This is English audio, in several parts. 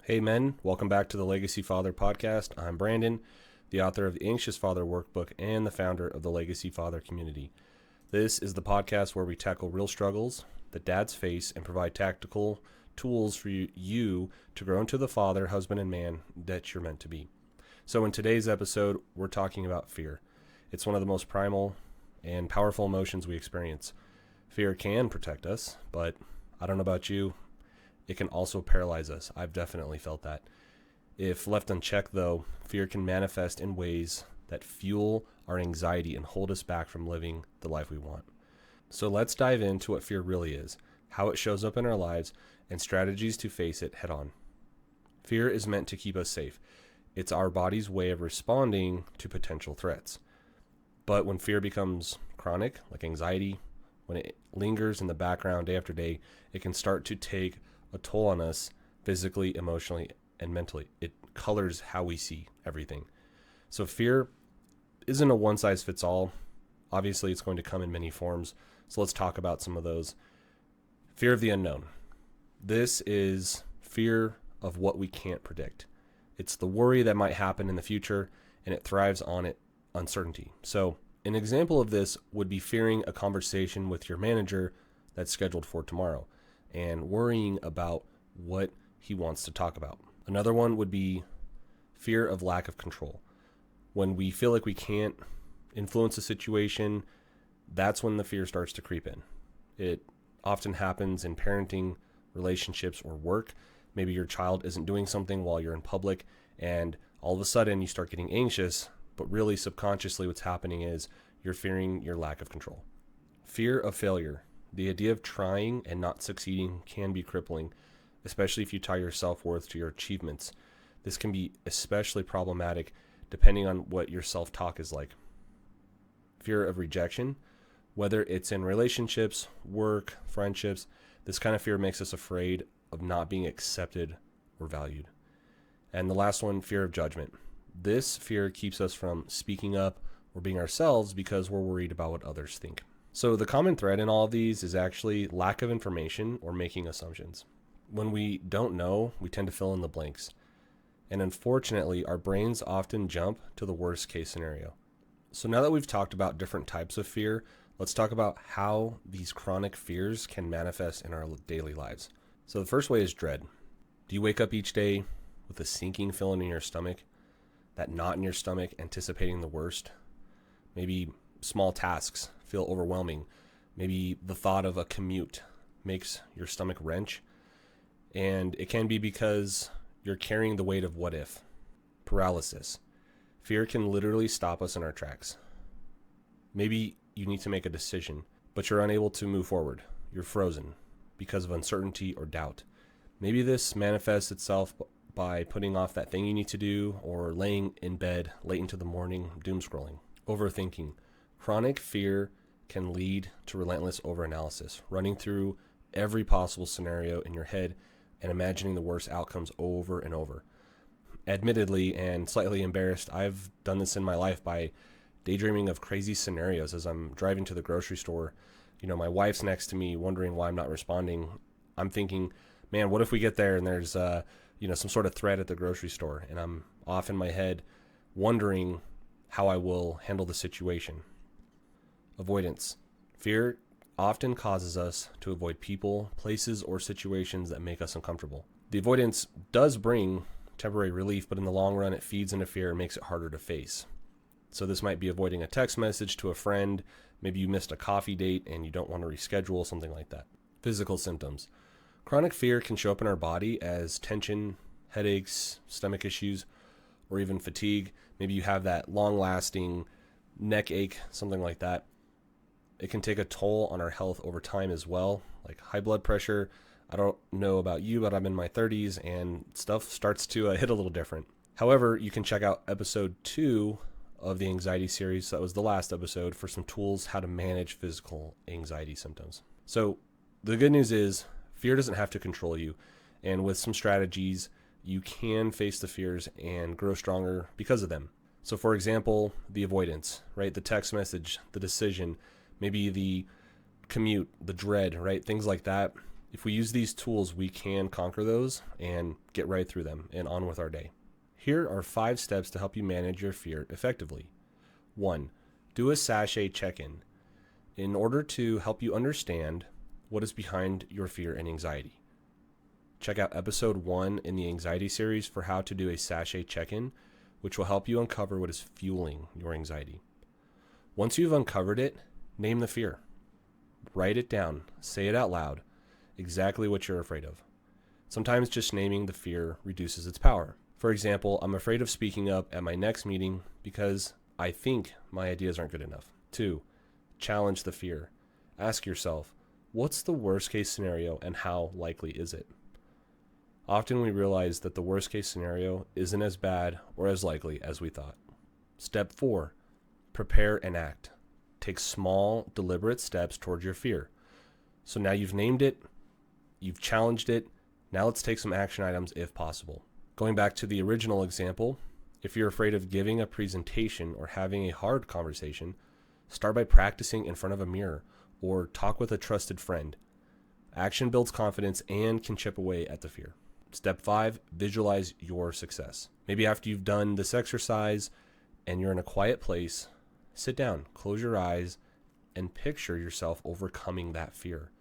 Hey men, welcome back to the Legacy Father podcast. I'm Brandon, the author of the Anxious Father Workbook and the founder of the Legacy Father community. This is the podcast where we tackle real struggles that dads face and provide tactical tools for you to grow into the father, husband, and man that you're meant to be. So in today's episode, we're talking about fear. It's one of the most primal and powerful emotions we experience. Fear can protect us, but I don't know about you, it can also paralyze us. I've definitely felt that. If left unchecked, though, fear can manifest in ways that fuel our anxiety and hold us back from living the life we want. So let's dive into what fear really is, how it shows up in our lives, and strategies to face it head on. Fear is meant to keep us safe. It's our body's way of responding to potential threats. But when fear becomes chronic, like anxiety, when it lingers in the background day after day, it can start to take a toll on us physically, emotionally, and mentally. It colors how we see everything. So fear isn't a one-size-fits-all. Obviously, it's going to come in many forms. So let's talk about some of those. Fear of the unknown. This is fear of what we can't predict. It's the worry that might happen in the future, and it thrives on uncertainty. So an example of this would be fearing a conversation with your manager that's scheduled for tomorrow and worrying about what he wants to talk about. Another one would be fear of lack of control. When we feel like we can't influence a situation, that's when the fear starts to creep in. It often happens in parenting, relationships, or work. Maybe your child isn't doing something while you're in public, and all of a sudden you start getting anxious, but really subconsciously what's happening is you're fearing your lack of control. Fear of failure. The idea of trying and not succeeding can be crippling, especially if you tie your self-worth to your achievements. This can be especially problematic depending on what your self-talk is like. Fear of rejection, whether it's in relationships, work, friendships, this kind of fear makes us afraid of not being accepted or valued. And the last one, fear of judgment. This fear keeps us from speaking up or being ourselves because we're worried about what others think. So the common thread in all of these is actually lack of information or making assumptions. When we don't know, we tend to fill in the blanks. And unfortunately, our brains often jump to the worst case scenario. So now that we've talked about different types of fear, let's talk about how these chronic fears can manifest in our daily lives. So the first way is dread. Do you wake up each day with a sinking feeling in your stomach, that knot in your stomach, anticipating the worst? Maybe small tasks feel overwhelming. Maybe the thought of a commute makes your stomach wrench. And it can be because you're carrying the weight of what if. Paralysis. Fear can literally stop us in our tracks. Maybe you need to make a decision, but you're unable to move forward. You're frozen because of uncertainty or doubt. Maybe this manifests itself by putting off that thing you need to do or laying in bed late into the morning, doom scrolling. Overthinking. Chronic fear can lead to relentless overanalysis, running through every possible scenario in your head and imagining the worst outcomes over and over. Admittedly, and slightly embarrassed, I've done this in my life by daydreaming of crazy scenarios as I'm driving to the grocery store. My wife's next to me wondering why I'm not responding. I'm thinking, man, what if we get there and there's some sort of threat at the grocery store, and I'm off in my head wondering how I will handle the situation. Avoidance. Fear often causes us to avoid people, places, or situations that make us uncomfortable. The avoidance does bring temporary relief, but in the long run, it feeds into fear and makes it harder to face. So this might be avoiding a text message to a friend. Maybe you missed a coffee date and you don't want to reschedule, something like that. Physical symptoms. Chronic fear can show up in our body as tension, headaches, stomach issues, or even fatigue. Maybe you have that long-lasting neck ache, something like that. It can take a toll on our health over time as well, like high blood pressure. I don't know about you, but I'm in my 30s and stuff starts to hit a little different. However, you can check out episode 2 of the anxiety series. That was the last episode for some tools how to manage physical anxiety symptoms. So the good news is fear doesn't have to control you. And with some strategies, you can face the fears and grow stronger because of them. So for example, the avoidance, right? The text message, the decision, maybe the commute, the dread, right? Things like that. If we use these tools, we can conquer those and get right through them and on with our day. Here are 5 steps to help you manage your fear effectively. 1. Do a SASHET Check-in in order to help you understand what is behind your fear and anxiety. Check out episode 1 in the anxiety series for how to do a SASHET Check-in, which will help you uncover what is fueling your anxiety. Once you've uncovered it, name the fear. Write it down. Say it out loud. Exactly what you're afraid of. Sometimes just naming the fear reduces its power. For example, I'm afraid of speaking up at my next meeting because I think my ideas aren't good enough. 2. Challenge the fear. Ask yourself, what's the worst case scenario and how likely is it? Often we realize that the worst case scenario isn't as bad or as likely as we thought. Step 4. Prepare and act. Take small, deliberate steps towards your fear. So now you've named it, you've challenged it, now let's take some action items if possible. Going back to the original example, if you're afraid of giving a presentation or having a hard conversation, start by practicing in front of a mirror or talk with a trusted friend. Action builds confidence and can chip away at the fear. Step 5, visualize your success. Maybe after you've done this exercise and you're in a quiet place, sit down, close your eyes, and picture yourself overcoming that fear.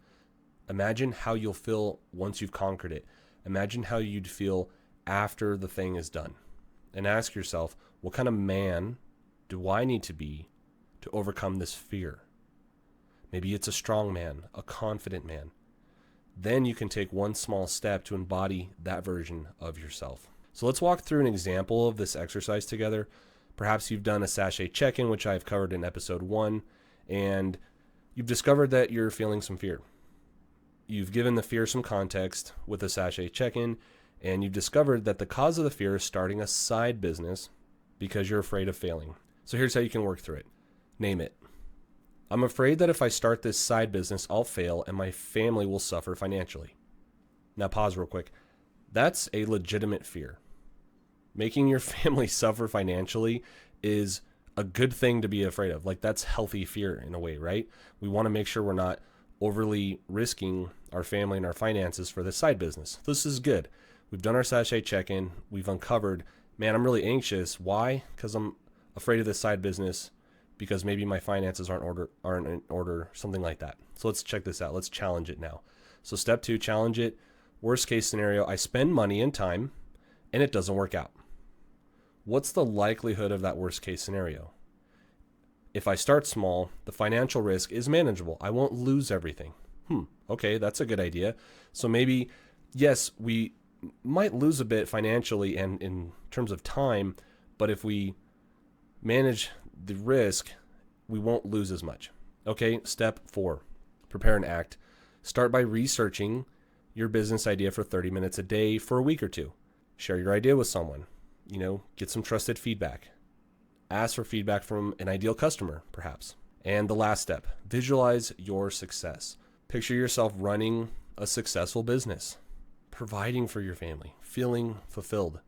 Imagine how you'll feel once you've conquered it. Imagine how you'd feel after the thing is done. And ask yourself, what kind of man do I need to be to overcome this fear? Maybe it's a strong man, a confident man. Then you can take one small step to embody that version of yourself. So let's walk through an example of this exercise together. Perhaps you've done a SASHET Check-in, which I've covered in episode 1, and you've discovered that you're feeling some fear. You've given the fear some context with a SASHET Check-in, and you've discovered that the cause of the fear is starting a side business because you're afraid of failing. So here's how you can work through it. Name it. I'm afraid that if I start this side business, I'll fail and my family will suffer financially. Now pause real quick. That's a legitimate fear. Making your family suffer financially is a good thing to be afraid of. Like, that's healthy fear in a way, right? We want to make sure we're not overly risking our family and our finances for this side business. This is good. We've done our SASHET Check-in. We've uncovered, man, I'm really anxious. Why? Because I'm afraid of this side business, because maybe my finances aren't in order, something like that. So let's check this out. Let's challenge it now. So step 2, challenge it. Worst case scenario, I spend money and time and it doesn't work out. What's the likelihood of that worst case scenario? If I start small, the financial risk is manageable. I won't lose everything. Okay, that's a good idea. So maybe, yes, we might lose a bit financially and in terms of time, but if we manage the risk, we won't lose as much. Okay, step 4, prepare and act. Start by researching your business idea for 30 minutes a day for a week or 2. Share your idea with someone. Get some trusted feedback. Ask for feedback from an ideal customer, perhaps. And the last step, visualize your success. Picture yourself running a successful business, providing for your family, feeling fulfilled.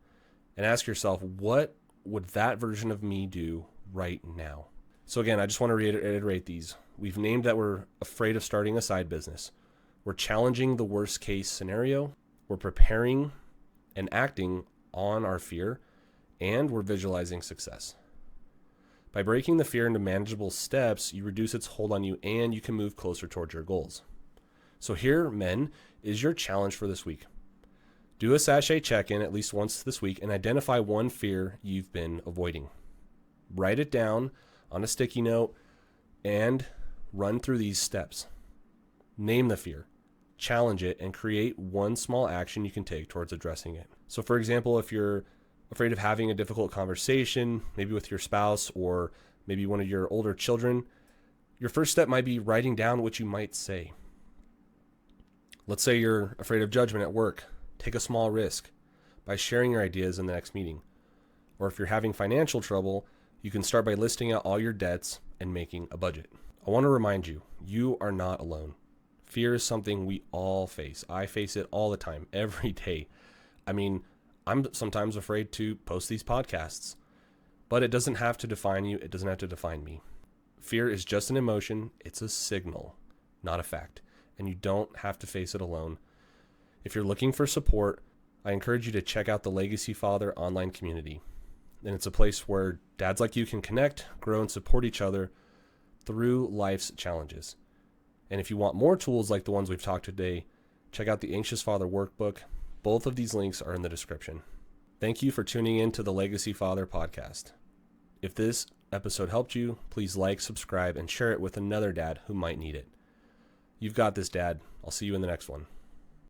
And ask yourself, what would that version of me do right now? So again, I just want to reiterate these. We've named that we're afraid of starting a side business. We're challenging the worst case scenario. We're preparing and acting on our fear, and we're visualizing success. By breaking the fear into manageable steps, you reduce its hold on you and you can move closer towards your goals. So here, men, is your challenge for this week. Do a SASHET Check-in at least once this week and identify one fear you've been avoiding. Write it down on a sticky note and run through these steps. Name the fear, challenge it, and create one small action you can take towards addressing it. So for example, if you're afraid of having a difficult conversation, maybe with your spouse or maybe one of your older children, your first step might be writing down what you might say. Let's say you're afraid of judgment at work. Take a small risk by sharing your ideas in the next meeting. Or if you're having financial trouble, you can start by listing out all your debts and making a budget. I want to remind you, you are not alone. Fear is something we all face. I face it all the time, every day. I'm sometimes afraid to post these podcasts, but it doesn't have to define you. It doesn't have to define me. Fear is just an emotion. It's a signal, not a fact. and you don't have to face it alone. If you're looking for support, I encourage you to check out the Legacy Father online community. And it's a place where dads like you can connect, grow, and support each other through life's challenges. And if you want more tools like the ones we've talked today, check out the Anxious Father Workbook. Both of these links are in the description. Thank you for tuning in to the Legacy Father podcast. If this episode helped you, please like, subscribe, and share it with another dad who might need it. You've got this, Dad. I'll see you in the next one.